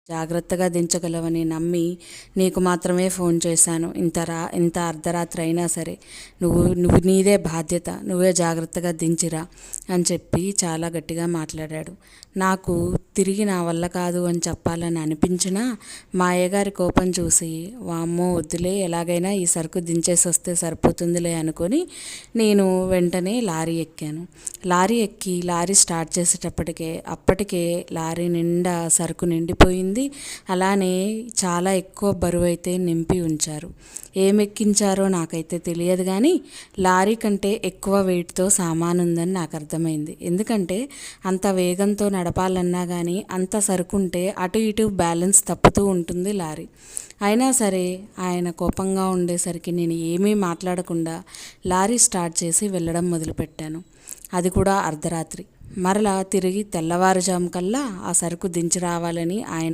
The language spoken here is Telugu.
జాగ్రత్తగా దించగలవని నమ్మి నీకు మాత్రమే ఫోన్ చేశాను. ఇంత అర్ధరాత్రి అయినా సరే నువ్వు నీదే బాధ్యత, నువ్వే జాగ్రత్తగా దించిరా అని చెప్పి చాలా గట్టిగా మాట్లాడాడు. నాకు తిరిగి నా వల్ల కాదు అని చెప్పాలని అనిపించినా మా అయ్యగారి కోపం చూసి వామ్మో వద్దులే, ఎలాగైనా ఈ సరుకు దించేసి వస్తే సరిపోతుందిలే అనుకొని నేను వెంటనే లారీ ఎక్కాను. లారీ ఎక్కి లారీ స్టార్ట్ అప్పటికే లారీ నిండా సరుకు నిండిపోయింది. అలానే చాలా ఎక్కువ బరువు అయితే నింపి ఉంచారు. ఏమెక్కించారో నాకైతే తెలియదు, కానీ లారీ కంటే ఎక్కువ వెయిట్తో సామాను ఉందని నాకు అర్థమైంది. ఎందుకంటే అంత వేగంతో నడపాలన్నా కానీ అంత సరుకుంటే అటు ఇటు బ్యాలెన్స్ తప్పుతూ ఉంటుంది లారీ. అయినా సరే ఆయన కోపంగా ఉండేసరికి నేను ఏమీ మాట్లాడకుండా లారీ స్టార్ట్ చేసి వెళ్ళడం మొదలుపెట్టాను. అది కూడా అర్ధరాత్రి. మరలా తిరిగి తెల్లవారుజాము కల్లా ఆ సరుకు దించి రావాలని ఆయన